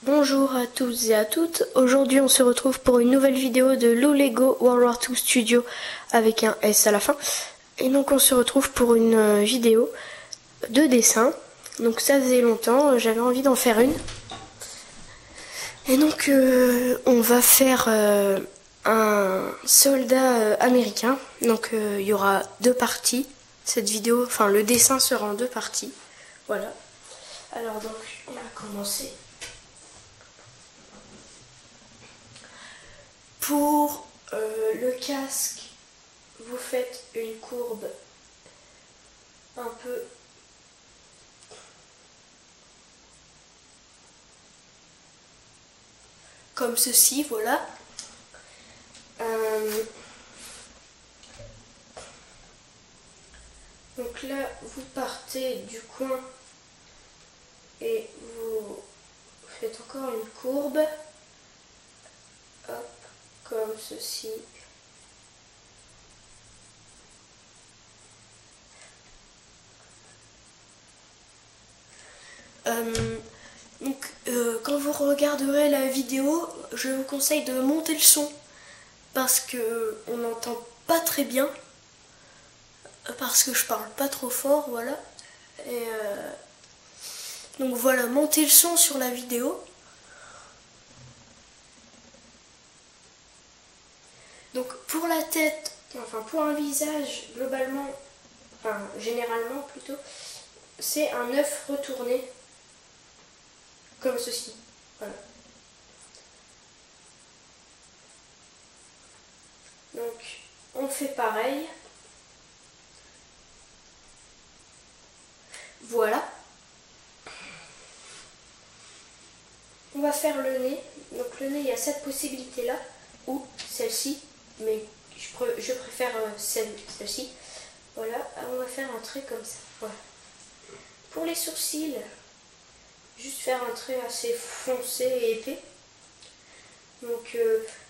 Bonjour à tous et à toutes, aujourd'hui on se retrouve pour une nouvelle vidéo de LoLego World War II Studio avec un S à la fin. Et donc on se retrouve pour une vidéo de dessin, donc ça faisait longtemps, j'avais envie d'en faire une. Et donc on va faire un soldat américain, donc il y aura deux parties, cette vidéo, enfin le dessin sera en deux parties, voilà. Alors donc on va commencer. Pour le casque, vous faites une courbe un peu comme ceci, voilà. Donc là, vous partez du coin et vous faites encore une courbe. Hop, comme ceci. Quand vous regarderez la vidéo, je vous conseille de monter le son parce que on n'entend pas très bien, parce que je parle pas trop fort, voilà. Et donc voilà, montez le son sur la vidéo. Donc pour la tête, enfin pour un visage, globalement, enfin généralement plutôt, c'est un œuf retourné, comme ceci, voilà. Donc on fait pareil. Voilà. On va faire le nez. Donc le nez, il y a cette possibilité-là, ou celle-ci, mais je préfère celle-ci. Voilà, on va faire un trait comme ça. Voilà. Pour les sourcils, juste faire un trait assez foncé et épais. Donc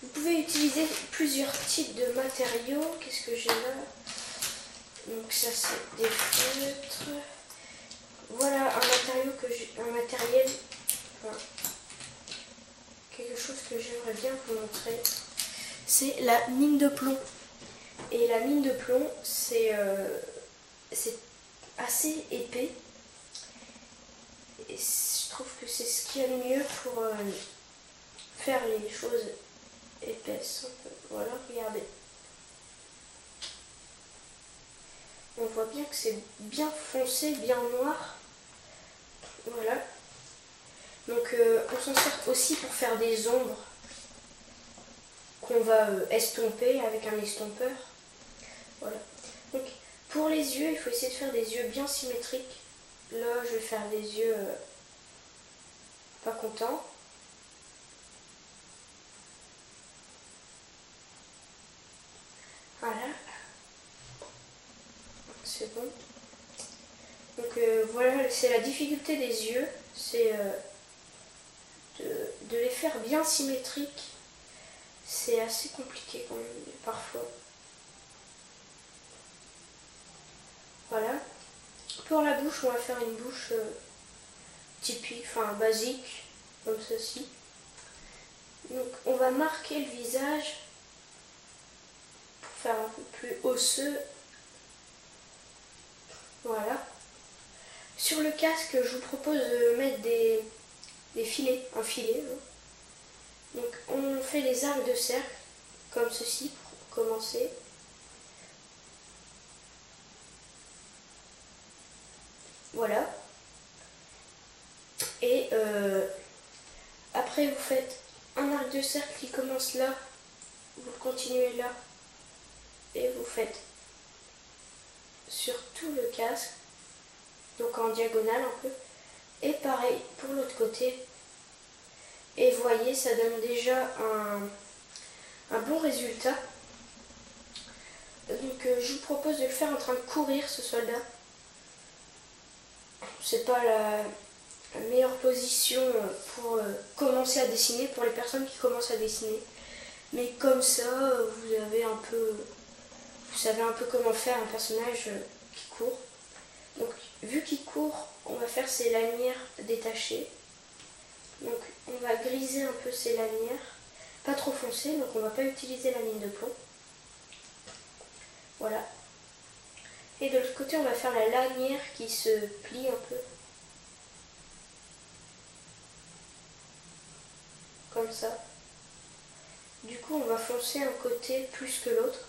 vous pouvez utiliser plusieurs types de matériaux. Qu'est-ce que j'ai là? Donc ça c'est des feutres. Voilà un matériel, enfin, quelque chose que j'aimerais bien vous montrer. C'est la mine de plomb. Et la mine de plomb, c'est assez épais. Et je trouve que c'est ce qu'il y a de mieux pour faire les choses épaisses. Voilà, regardez. On voit bien que c'est bien foncé, bien noir. Voilà. Donc on s'en sert aussi pour faire des ombres qu'on va estomper avec un estompeur. Voilà. Donc pour les yeux, il faut essayer de faire des yeux bien symétriques. Là, je vais faire des yeux pas contents. Voilà. C'est bon. Donc voilà, c'est la difficulté des yeux, c'est de les faire bien symétriques. C'est assez compliqué quand même, parfois. Voilà. Pour la bouche, on va faire une bouche typique, enfin basique, comme ceci. Donc on va marquer le visage pour faire un peu plus osseux. Voilà. Sur le casque, je vous propose de mettre des filets, un filet. Donc on fait des arcs de cercle, comme ceci, pour commencer. Voilà. Et après vous faites un arc de cercle qui commence là, vous continuez là, et vous faites sur tout le casque, donc en diagonale un peu, et pareil pour l'autre côté. Et vous voyez, ça donne déjà un bon résultat. Donc je vous propose de le faire en train de courir, ce soldat. C'est pas la meilleure position pour commencer à dessiner, pour les personnes qui commencent à dessiner. Mais comme ça, vous savez un peu comment faire un personnage qui court. Donc vu qu'il court, on va faire ses lanières détachées. Donc on va griser un peu ces lanières. Pas trop foncé, donc on va pas utiliser la mine de plomb. Voilà. Et de l'autre côté, on va faire la lanière qui se plie un peu. Comme ça. Du coup, on va foncer un côté plus que l'autre.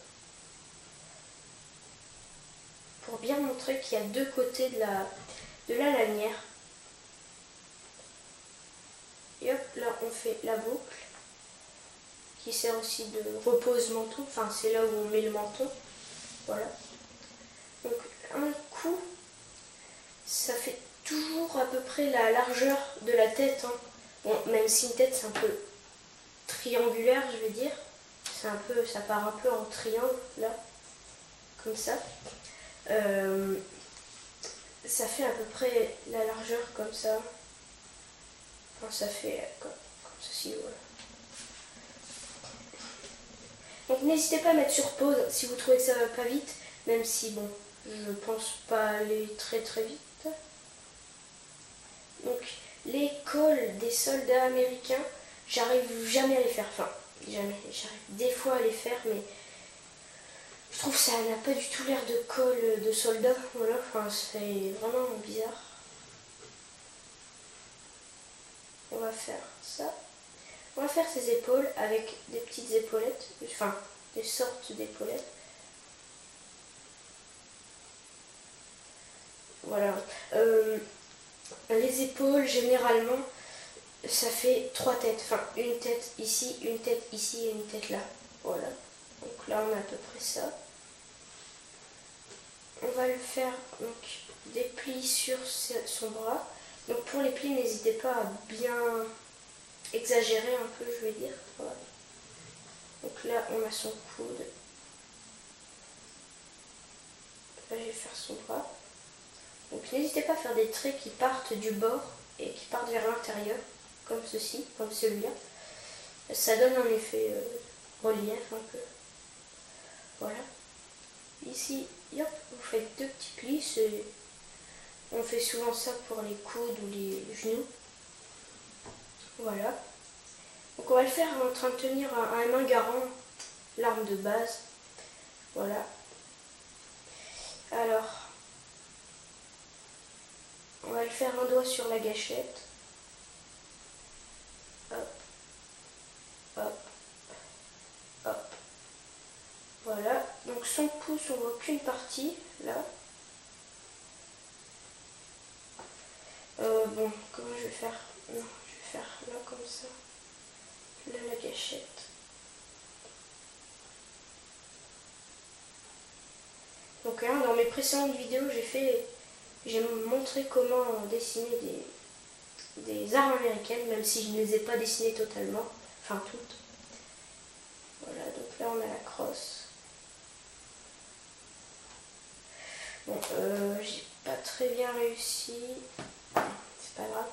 Pour bien montrer qu'il y a deux côtés de la lanière. Et hop, là on fait la boucle. Qui sert aussi de repose-menton. Enfin, c'est là où on met le menton. Voilà. Donc, un coup, ça fait toujours à peu près la largeur de la tête. Hein. Bon, même si une tête, c'est un peu triangulaire, je vais dire. C'est un peu, ça part un peu en triangle, là. Comme ça. Ça fait à peu près la largeur comme ça. Enfin, ça fait comme ceci, voilà. Donc n'hésitez pas à mettre sur pause si vous trouvez que ça va pas vite, même si bon, je pense pas aller très vite. Donc les cols des soldats américains, j'arrive jamais à les faire, enfin jamais, j'arrive des fois à les faire, mais je trouve que ça n'a pas du tout l'air de col de soldat, voilà, enfin c'est vraiment bizarre. On va faire ça. On va faire ses épaules avec des petites épaulettes, enfin des sortes d'épaulettes. Voilà. Les épaules, généralement, ça fait 3 têtes. Enfin, une tête ici et une tête là. Voilà. Donc là, on a à peu près ça. On va le faire donc des plis sur son bras. Donc pour les plis, n'hésitez pas à bien exagérer un peu, je vais dire. Voilà. Donc là, on a son coude. Là, je vais faire son bras. Donc n'hésitez pas à faire des traits qui partent du bord et qui partent vers l'intérieur, comme ceci, comme celui-là. Ça donne un effet relief un peu. Voilà. Ici, hop, vous faites 2 petits plis. On fait souvent ça pour les coudes ou les genoux. Voilà. Donc on va le faire en train de tenir un main garant, l'arme de base. Voilà. Alors, on va le faire un doigt sur la gâchette. Hop, hop, hop. Voilà. Donc son pouce, on voit qu'une partie, là. Bon, comment je vais faire? Non, je vais faire là comme ça. Là, la gâchette. Donc hein, dans mes précédentes vidéos, j'ai montré comment dessiner des armes américaines, même si je ne les ai pas dessinées totalement, enfin toutes. Voilà, donc là on a la crosse. Bon, j'ai pas très bien réussi, c'est pas grave.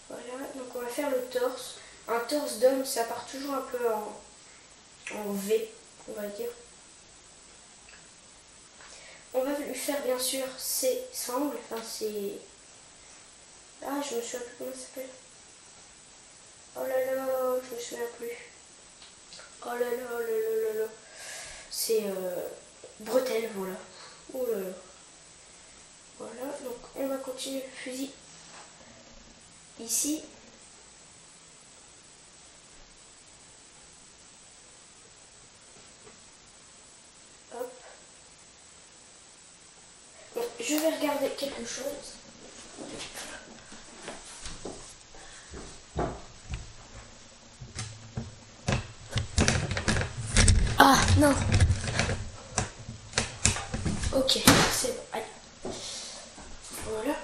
Voilà, donc on va faire le torse. Un torse d'homme, ça part toujours un peu en V, on va dire. On va lui faire bien sûr ses sangles, enfin ses... Ah, je me souviens plus comment ça s'appelle. Oh là là, je me souviens plus. Oh là là, là là là là. C'est bretelles, voilà. Oh là là. Voilà, donc on va continuer le fusil ici. Hop. Bon, je vais regarder quelque chose. Ah non. Ok, c'est bon, allez. Voilà.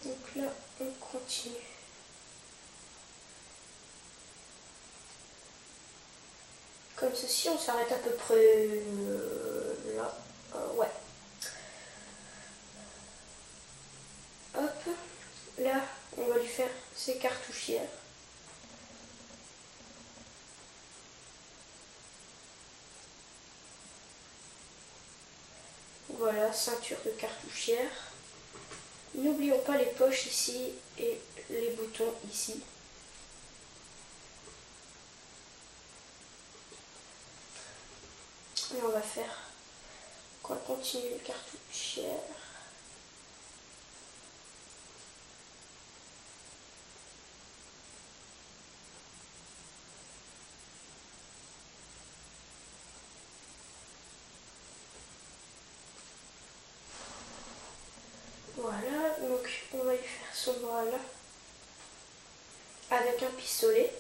Donc là, on continue. Comme ceci, on s'arrête à peu près là. Ouais. Hop. Là, on va lui faire ses cartouchières. Voilà, ceinture de cartouchière. N'oublions pas les poches ici et les boutons ici. Et on va continuer le cartouchière. Voilà, donc on va lui faire son bras là avec un pistolet.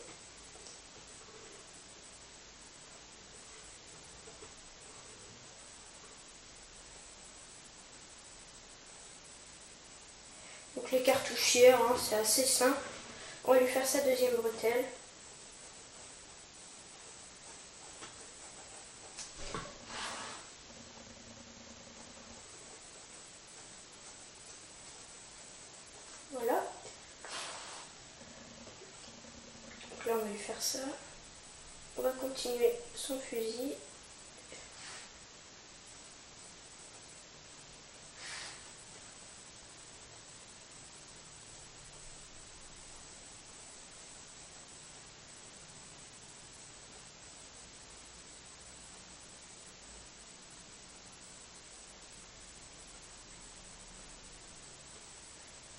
Donc les cartouchières, hein, c'est assez simple. On va lui faire sa deuxième bretelle. Voilà. Donc là on va lui faire ça. On va continuer son fusil.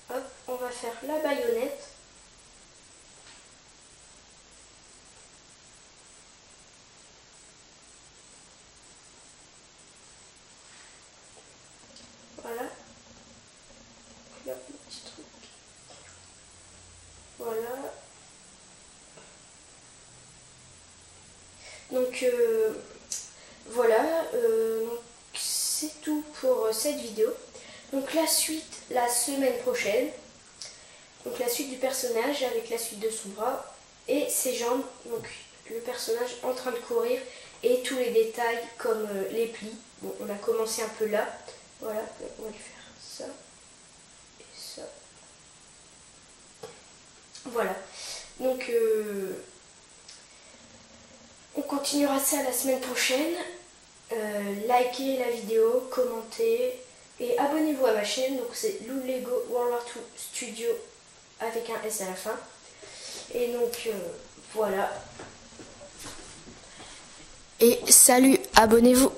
Hop, on va faire la baïonnette. Voilà. Là, le petit truc. Voilà. Donc voilà, c'est tout pour cette vidéo. Donc la suite la semaine prochaine. Donc la suite du personnage avec la suite de son bras et ses jambes. Donc le personnage en train de courir et tous les détails comme les plis. Bon, on a commencé un peu là. Voilà, on va lui faire ça et ça. Voilà. Donc on continuera ça la semaine prochaine. Likez la vidéo, commentez et abonnez-vous à ma chaîne. Donc c'est Lego World War II Studio avec un S à la fin. Et donc voilà. Et salut, abonnez-vous.